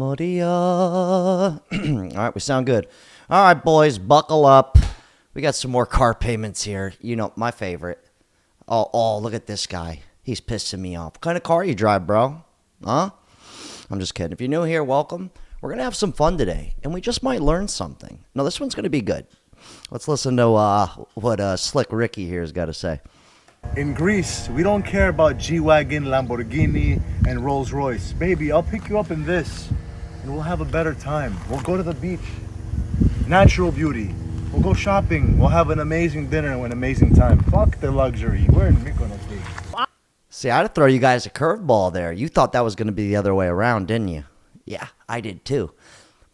Modia. All right, we sound good. All right, boys, buckle up. We got some more car payments here. You know, my favorite. Oh, look at this guy. He's pissing me off. What kind of car you drive, bro? Huh? I'm just kidding. If you're new here, welcome. We're going to have some fun today, and we just might learn something. No, this one's going to be good. Let's listen to what Slick Ricky here has got to say. In Greece, we don't care about G-Wagon, Lamborghini, and Rolls Royce. Baby, I'll pick you up in this, and we'll have a better time. We'll go to the beach. Natural beauty. We'll go shopping. We'll have an amazing dinner and an amazing time. Fuck the luxury. We're in Mykonos, baby. See, I'd throw you guys a curveball there. You thought that was going to be the other way around, didn't you? Yeah, I did too.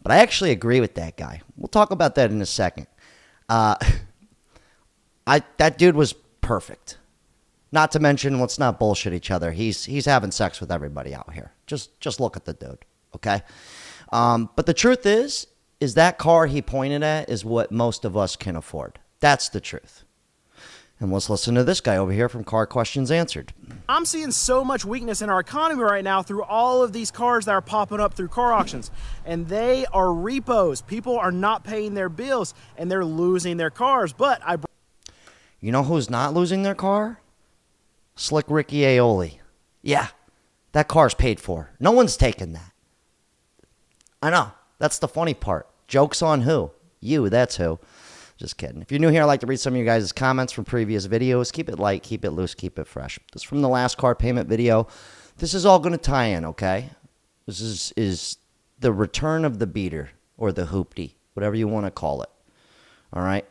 But I actually agree with that guy. We'll talk about that in a second. That dude was perfect. Not to mention, let's not bullshit each other. He's having sex with everybody out here. Just look at the dude, okay? But the truth is that car he pointed at is what most of us can afford. That's the truth. And let's listen to this guy over here from Car Questions Answered. I'm seeing so much weakness in our economy right now through all of these cars that are popping up through car auctions. And they are repos. People are not paying their bills and they're losing their cars. But You know who's not losing their car? Slick Ricky Aioli. Yeah, that car's paid for. No one's taking that. I know. That's the funny part. Joke's on who? You, that's who. Just kidding. If you're new here, I'd like to read some of you guys' comments from previous videos. Keep it light, keep it loose, keep it fresh. This is from the last car payment video. This is all going to tie in, okay? This is the return of the beater or the hoopty, whatever you want to call it. All right?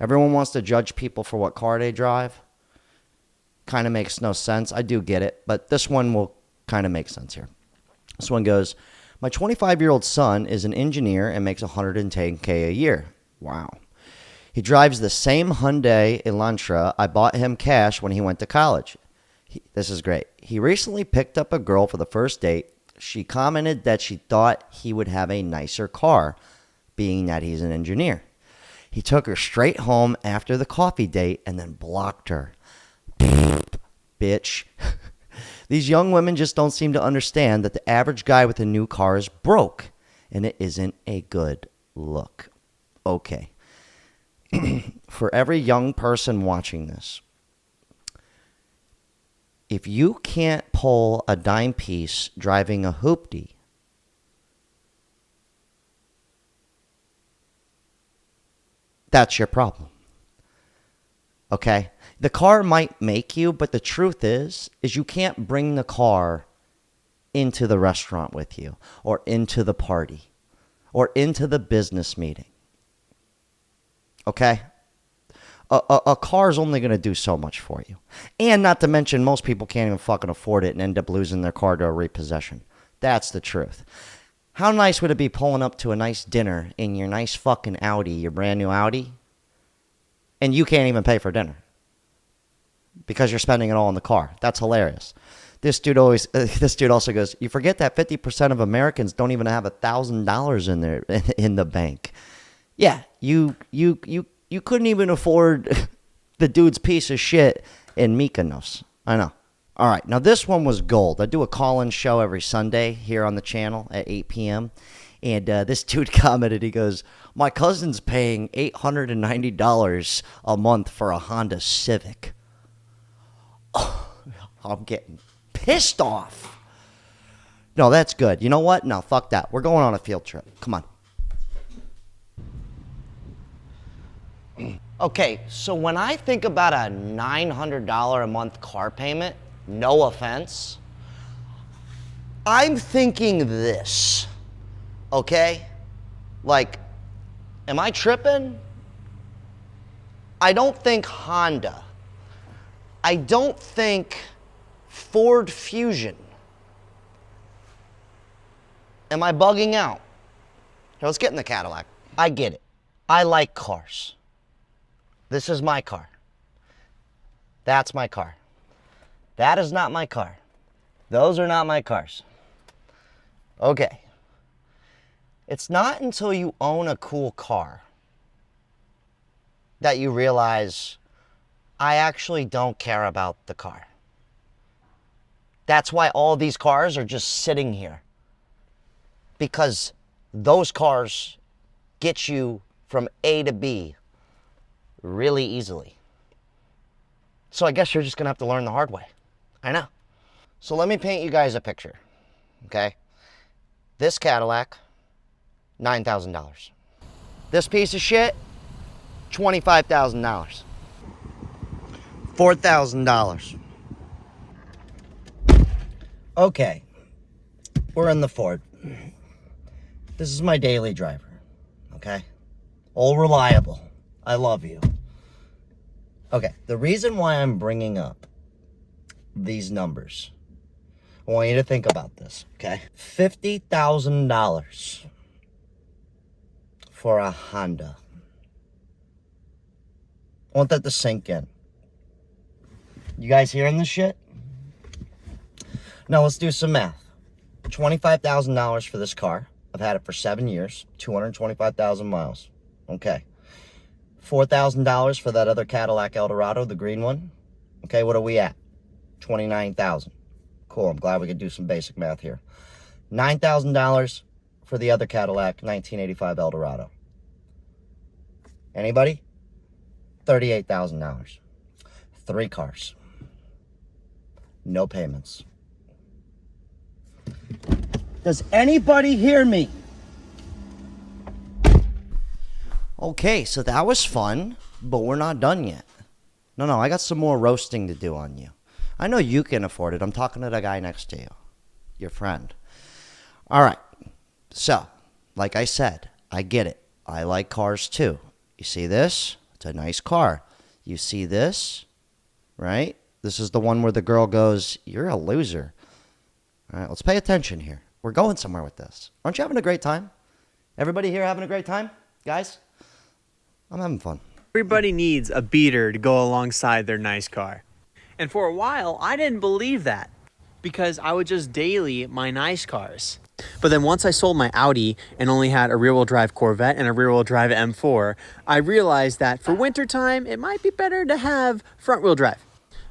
Everyone wants to judge people for what car they drive. Kind of makes no sense. I do get it, but this one will kind of make sense here. This one goes, my 25-year-old son is an engineer and makes $110K a year. Wow. He drives the same Hyundai Elantra I bought him cash when he went to college. This is great. He recently picked up a girl for the first date. She commented that she thought he would have a nicer car, being that he's an engineer. He took her straight home after the coffee date and then blocked her. Bitch. These young women just don't seem to understand that the average guy with a new car is broke, and it isn't a good look. Okay. For every young person watching this, if you can't pull a dime piece driving a hoopty, that's your problem. Okay? The car might make you, but the truth is you can't bring the car into the restaurant with you or into the party or into the business meeting. Okay? A car's only going to do so much for you. And not to mention, most people can't even fucking afford it and end up losing their car to a repossession. That's the truth. How nice would it be pulling up to a nice dinner in your nice fucking Audi, your brand new Audi, and you can't even pay for dinner because you're spending it all in the car? That's hilarious. This dude also goes, you forget that 50% of Americans don't even have $1,000 in the bank. Yeah, you couldn't even afford the dude's piece of shit in Mykonos. I know. All right, now this one was gold. I do a call-in show every Sunday here on the channel at 8 p.m. And this dude commented, he goes, my cousin's paying $890 a month for a Honda Civic. Oh, I'm getting pissed off. No, that's good. You know what? No, fuck that. We're going on a field trip. Come on. Okay, so when I think about a $900 a month car payment, no offense, I'm thinking this, okay? Like, am I tripping? I don't think Honda. I don't think Ford Fusion. Am I bugging out? Now, let's get in the Cadillac. I get it. I like cars. This is my car. That's my car. That is not my car. Those are not my cars. Okay. It's not until you own a cool car that you realize I actually don't care about the car. That's why all these cars are just sitting here. because those cars get you from A to B really easily. So I guess you're just going to have to learn the hard way. I know. So let me paint you guys a picture, okay? This Cadillac, $9,000. This piece of shit, $25,000. $4,000. Okay, we're in the Ford. This is my daily driver, okay? All reliable. I love you. Okay, the reason why I'm bringing up these numbers, I want you to think about this, okay? $50,000 for a Honda. I want that to sink in. You guys hearing this shit? Now let's do some math. $25,000 for this car. I've had it for 7 years, 225,000 miles. Okay. $4,000 for that other Cadillac Eldorado, the green one. Okay, what are we at? 29,000. Cool, I'm glad we could do some basic math here. $9,000 for the other Cadillac 1985 Eldorado. Anybody? $38,000. 3 cars. No payments. Does anybody hear me? Okay, so that was fun, but we're not done yet. No, I got some more roasting to do on you. I know you can afford it. I'm talking to the guy next to you, your friend. All right, so, like I said, I get it. I like cars too. You see this? It's a nice car. You see this, right? This is the one where the girl goes, "You're a loser." All right, let's pay attention here. We're going somewhere with this. Aren't you having a great time? Everybody here having a great time? Guys? I'm having fun. Everybody needs a beater to go alongside their nice car. And for a while, I didn't believe that because I would just daily my nice cars. But then once I sold my Audi and only had a rear-wheel drive Corvette and a rear-wheel drive M4, I realized that for wintertime, it might be better to have front-wheel drive.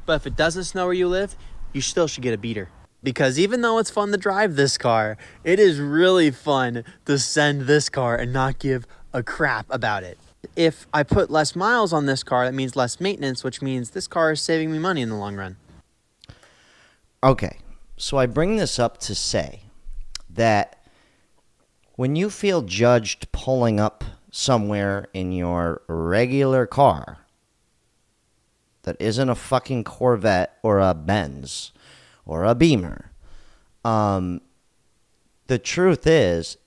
But if it doesn't snow where you live, you still should get a beater. Because even though it's fun to drive this car, it is really fun to send this car and not give a crap about it. If I put less miles on this car, that means less maintenance, which means this car is saving me money in the long run. Okay, so I bring this up to say that when you feel judged pulling up somewhere in your regular car that isn't a fucking Corvette or a Benz or a Beamer, the truth is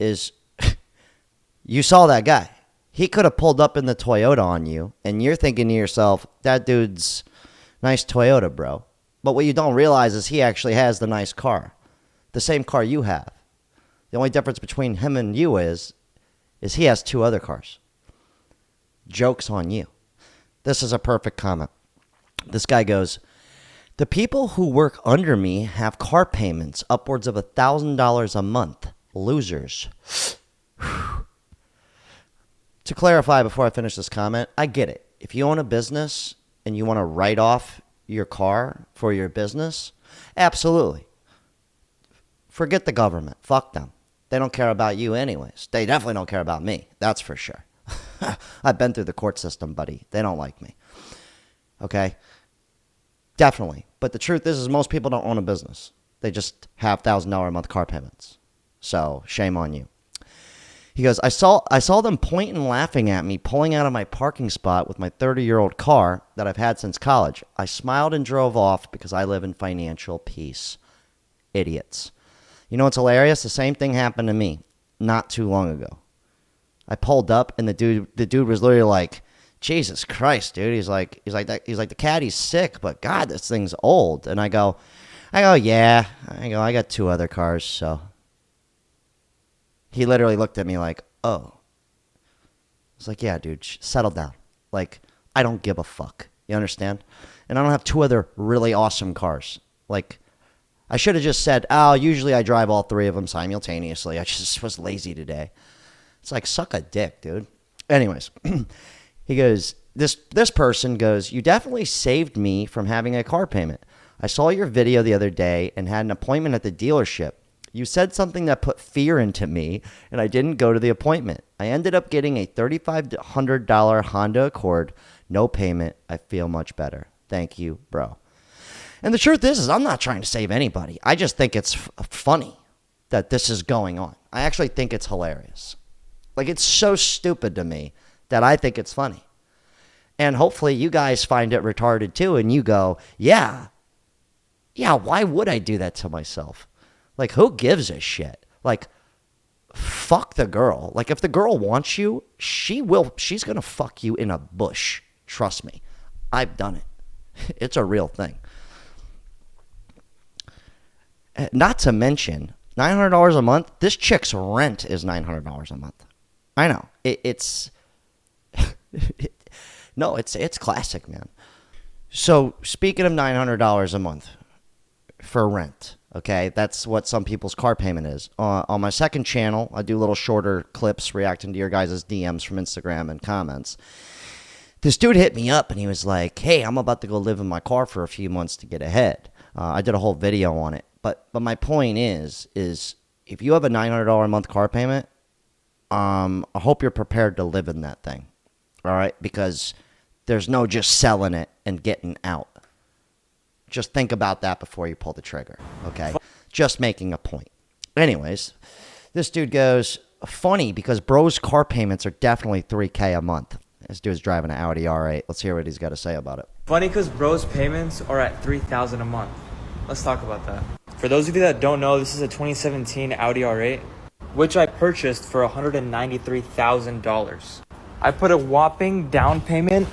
you saw that guy. He could have pulled up in the Toyota on you, and you're thinking to yourself, that dude's nice Toyota, bro. But what you don't realize is he actually has the nice car, the same car you have. The only difference between him and you is he has 2 other cars. Joke's on you. This is a perfect comment. This guy goes, "The people who work under me have car payments upwards of $1,000 a month. Losers." To clarify before I finish this comment, I get it. If you own a business and you want to write off your car for your business, absolutely. Forget the government. Fuck them. They don't care about you anyways. They definitely don't care about me. That's for sure. I've been through the court system, buddy. They don't like me. Okay? Definitely. But the truth is most people don't own a business. They just have $1,000 a month car payments. So shame on you. He goes, I saw them pointing and laughing at me pulling out of my parking spot with my 30-year-old car that I've had since college. I smiled and drove off because I live in financial peace. Idiots. You know what's hilarious? The same thing happened to me not too long ago. I pulled up and the dude was literally like, "Jesus Christ, dude." He's like the caddy's sick, but God, this thing's old. And I go, "Yeah." I got 2 other cars, so. He literally looked at me like, "Oh." I was like, "Yeah, dude, settle down. Like, I don't give a fuck. You understand? And I don't have 2 other really awesome cars. Like, I should have just said, "Oh, usually I drive all 3 of them simultaneously. I just was lazy today." It's like, suck a dick, dude. Anyways, he goes, this person goes, "You definitely saved me from having a car payment. I saw your video the other day and had an appointment at the dealership. You said something that put fear into me, and I didn't go to the appointment. I ended up getting a $3,500 Honda Accord. No payment. I feel much better. Thank you, bro. And the truth is I'm not trying to save anybody. I just think it's funny that this is going on. I actually think it's hilarious. Like, it's so stupid to me that I think it's funny. And hopefully you guys find it retarded too, and you go, yeah, why would I do that to myself? Like, who gives a shit? Like, fuck the girl. Like, if the girl wants you, she's going to fuck you in a bush. Trust me. I've done it. It's a real thing. Not to mention, $900 a month, this chick's rent is $900 a month. I know. It's... No, it's classic, man. So, speaking of $900 a month for rent, okay, that's what some people's car payment is. On my second channel, I do little shorter clips reacting to your guys' DMs from Instagram and comments. This dude hit me up, and he was like, hey, I'm about to go live in my car for a few months to get ahead. I did a whole video on it. But my point is if you have a $900 a month car payment, I hope you're prepared to live in that thing, all right? Because there's no just selling it and getting out. Just think about that before you pull the trigger, okay? Just making a point. Anyways, this dude goes, funny because bro's car payments are definitely $3K a month. This dude's driving an Audi R8. Let's hear what he's got to say about it. Funny because bro's payments are at $3,000 a month. Let's talk about that. For those of you that don't know, this is a 2017 Audi R8, which I purchased for $193,000. I put a whopping down payment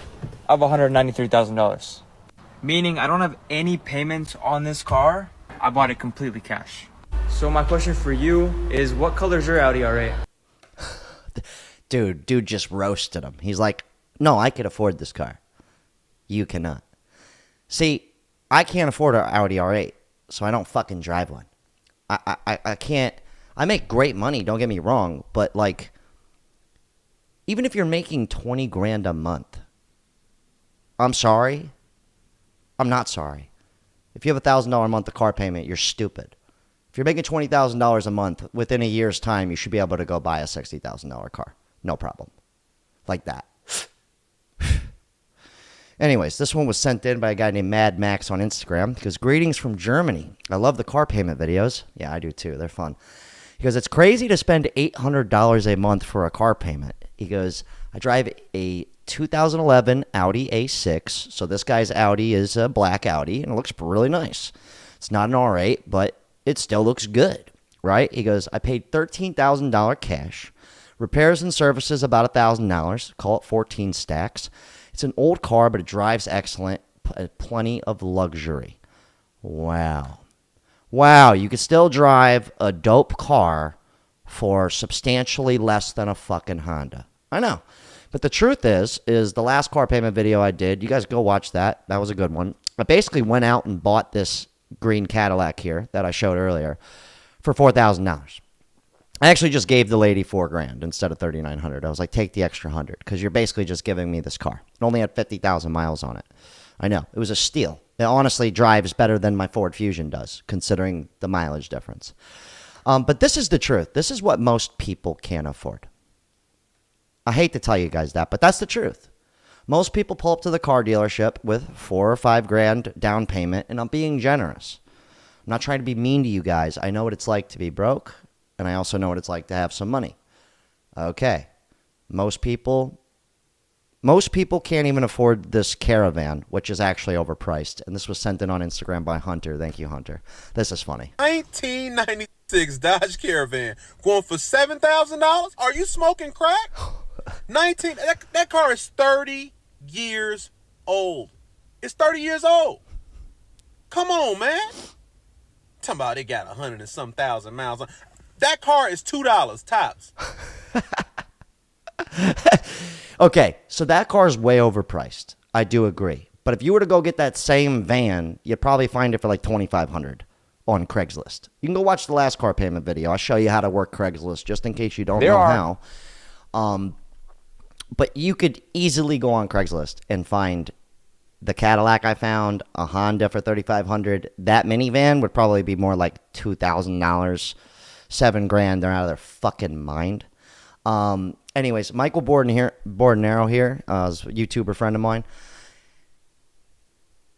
of $193,000. Meaning I don't have any payments on this car. I bought it completely cash. So my question for you is, what color is your Audi R8? Dude just roasted him. He's like, no, I could afford this car. You cannot. See, I can't afford an Audi R8, so I don't fucking drive one. I can't. I make great money, don't get me wrong, but like, even if you're making 20 grand a month, I'm sorry. I'm not sorry. If you have $1,000 a month of car payment, you're stupid. If you're making $20,000 a month, within a year's time, you should be able to go buy a $60,000 car. No problem. Like that. Anyways, this one was sent in by a guy named Mad Max on Instagram. He goes, greetings from Germany. I love the car payment videos. Yeah, I do too. They're fun. He goes, it's crazy to spend $800 a month for a car payment. He goes, I drive a 2011 Audi A6. So this guy's Audi is a black Audi, and it looks really nice. It's not an R8, but it still looks good, right? He goes, I paid $13,000 cash. Repairs and services about $1,000. Call it 14 stacks. It's an old car, but it drives excellent. Plenty of luxury. Wow. Wow, you could still drive a dope car for substantially less than a fucking Honda. I know. But the truth is the last car payment video I did, you guys go watch that. That was a good one. I basically went out and bought this green Cadillac here that I showed earlier for $4,000. I actually just gave the lady $4,000 instead of $3,900. I was like, take the extra 100 because you're basically just giving me this car. It only had 50,000 miles on it. I know. It was a steal. It honestly drives better than my Ford Fusion does, considering the mileage difference. But this is the truth. This is what most people can't afford. I hate to tell you guys that, but that's the truth. Most people pull up to the car dealership with $4,000 or $5,000 down payment, and I'm being generous. I'm not trying to be mean to you guys. I know what it's like to be broke, and I also know what it's like to have some money. Okay. Most people can't even afford this Caravan, which is actually overpriced. And this was sent in on Instagram by Hunter. Thank you, Hunter. This is funny. 1996 Dodge Caravan going for $7,000? Are you smoking crack? That car is 30 years old. It's 30 years old. Come on, man. Talking about it got 100 and some thousand miles on. That car is $2 tops. Okay, so that car is way overpriced. I do agree. But if you were to go get that same van, you'd probably find it for like $2,500 on Craigslist. You can go watch the last car payment video. I'll show you how to work Craigslist just in case you don't know how. But you could easily go on Craigslist and find the Cadillac I found, a Honda for $3,500. That minivan would probably be more like $2,000. $7,000, they're out of their fucking mind. Anyways, Michael Bordenaro here, is a YouTuber friend of mine.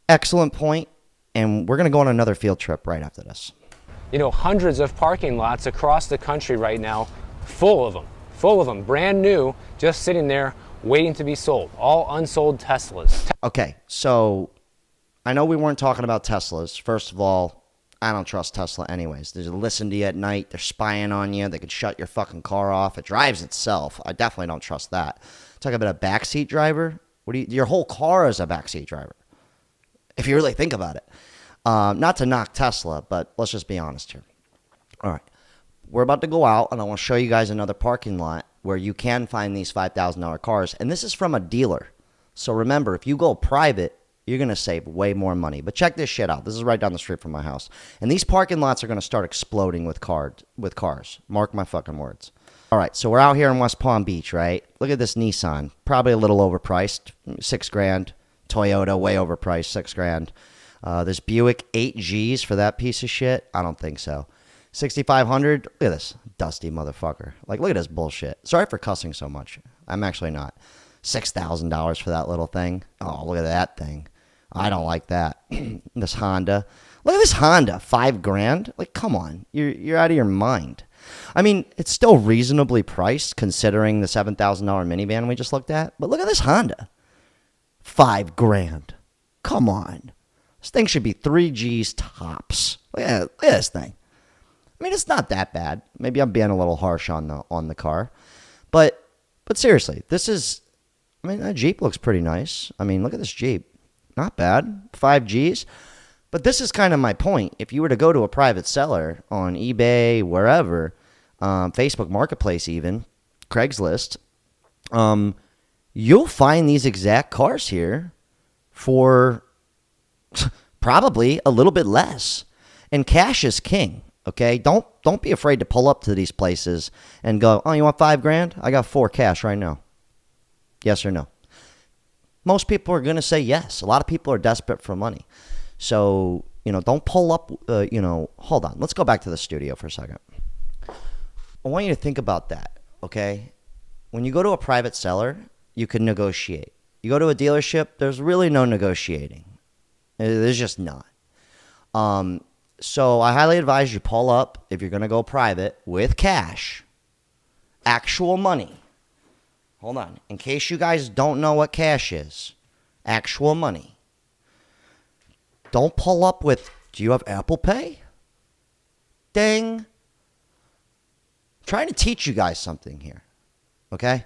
Excellent point, and we're going to go on another field trip right after this. You know, hundreds of parking lots across the country right now, full of them, brand new, just sitting there waiting to be sold, all unsold Teslas. Okay, so I know we weren't talking about Teslas. First of all, I don't trust Tesla anyways. They listen to you at night. They're spying on you. They could shut your fucking car off. It drives itself. I definitely don't trust that. Talk about a backseat driver. Your whole car is a backseat driver, if you really think about it. Not to knock Tesla, but let's just be honest here. All right. We're about to go out, and I want to show you guys another parking lot where you can find these $5,000 cars. And this is from a dealer. So remember, if you go private, you're going to save way more money. But check this shit out. This is right down the street from my house. And these parking lots are going to start exploding with cars. Mark my fucking words. All right, so we're out here in West Palm Beach, right? Look at this Nissan. Probably a little overpriced. $6,000. Toyota, way overpriced. $6,000. This Buick 8Gs for that piece of shit? I don't think so. 6,500. Look at this dusty motherfucker. Like, look at this bullshit. Sorry for cussing so much. I'm actually not. $6,000 for that little thing. Oh, look at that thing. I don't like that. This Honda. Look at this Honda. $5,000. Like, come on. You're out of your mind. I mean, it's still reasonably priced considering the $7,000 minivan we just looked at. But look at this Honda. $5,000. Come on. This thing should be 3Gs tops. Look at this thing. I mean, it's not that bad. Maybe I'm being a little harsh on the car. But seriously, this is, I mean, that Jeep looks pretty nice. I mean, look at this Jeep. Not bad. 5Gs. But this is kind of my point. If you were to go to a private seller on eBay, wherever, Facebook Marketplace even, Craigslist, you'll find these exact cars here for probably a little bit less. And cash is king. Okay, don't be afraid to pull up to these places and go, oh, you want $5,000? I got 4 cash right now. Yes or no? Most people are going to say yes. A lot of people are desperate for money. So, don't pull up, hold on. Let's go back to the studio for a second. I want you to think about that, okay? When you go to a private seller, you can negotiate. You go to a dealership, there's really no negotiating. There's just not. So I highly advise you pull up, if you're going to go private, with cash. Actual money. Hold on. In case you guys don't know what cash is. Actual money. Don't pull up with, do you have Apple Pay? Ding. I'm trying to teach you guys something here. Okay?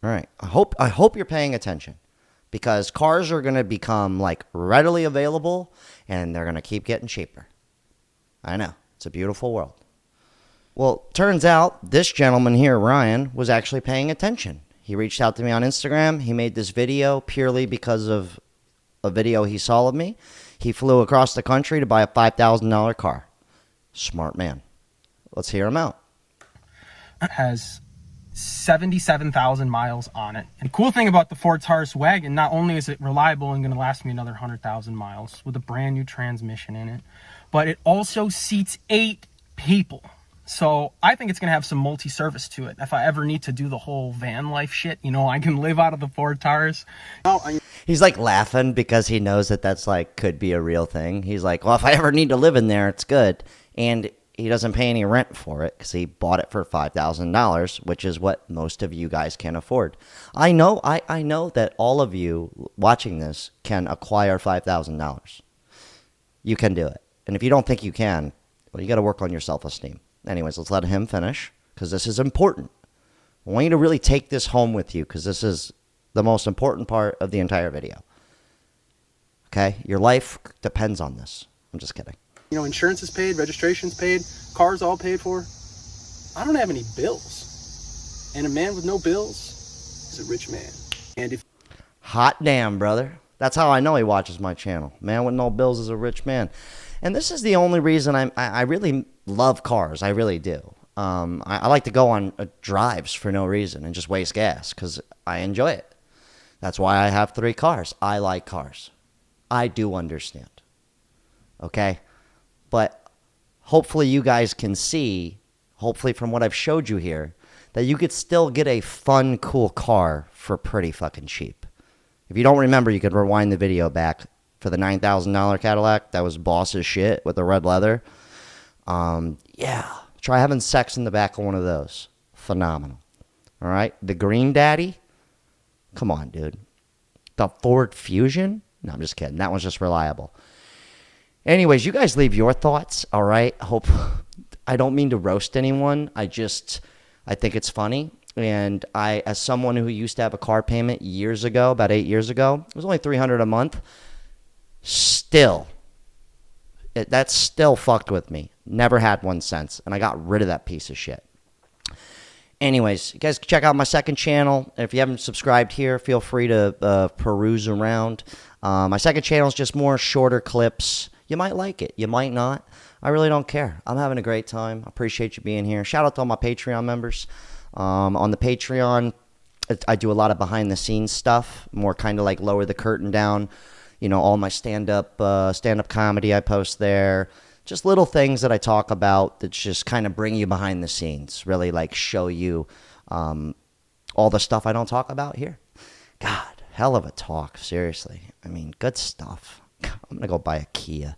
All right. I hope you're paying attention. Because cars are going to become, like, readily available, and they're going to keep getting cheaper. I know. It's a beautiful world. Well, turns out this gentleman here, Ryan, was actually paying attention. He reached out to me on Instagram. He made this video purely because of a video he saw of me. He flew across the country to buy a $5,000 car. Smart man. Let's hear him out. Has 77,000 miles on it. And cool thing about the Ford Taurus wagon, not only is it reliable and going to last me another 100,000 miles with a brand new transmission in it, but it also seats 8 people. So I think it's going to have some multi-service to it. If I ever need to do the whole van life shit, I can live out of the Ford Taurus. He's like laughing because he knows that's like could be a real thing. He's like, well, if I ever need to live in there, it's good. And he doesn't pay any rent for it because he bought it for $5,000, which is what most of you guys can afford. I know that all of you watching this can acquire $5,000. You can do it. And if you don't think you can, well, you got to work on your self-esteem. Anyways, let's let him finish because this is important. I want you to really take this home with you because this is the most important part of the entire video. Okay? Your life depends on this. I'm just kidding. Insurance is paid, registration's paid, cars all paid for. I don't have any bills. And a man with no bills is a rich man. And if hot damn, brother. That's how I know he watches my channel. Man with no bills is a rich man. And this is the only reason I really love cars. I really do. I like to go on drives for no reason and just waste gas because I enjoy it. That's why I have 3 cars. I like cars. I do understand. Okay? But hopefully you guys can see, hopefully from what I've showed you here, that you could still get a fun, cool car for pretty fucking cheap. If you don't remember, you could rewind the video back for the $9,000 Cadillac. That was boss as shit with the red leather. Yeah, try having sex in the back of one of those. Phenomenal. All right, the Green Daddy. Come on, dude. The Ford Fusion. No, I'm just kidding. That one's just reliable. Anyways, you guys leave your thoughts. All right. I don't mean to roast anyone. I think it's funny. And as someone who used to have a car payment years ago, about 8 years ago, it was only $300 a month. Still, that still fucked with me. Never had one since, and I got rid of that piece of shit. Anyways, you guys can check out my second channel. If you haven't subscribed here, feel free to peruse around. My second channel is just more shorter clips. You might like it. You might not. I really don't care. I'm having a great time. I appreciate you being here. Shout out to all my Patreon members. On the Patreon, I do a lot of behind-the-scenes stuff, more kind of like lower the curtain down. You know, all my stand-up comedy I post there. Just little things that I talk about that just kind of bring you behind the scenes. Really, like, show you all the stuff I don't talk about here. God, hell of a talk, seriously. I mean, good stuff. I'm going to go buy a Kia.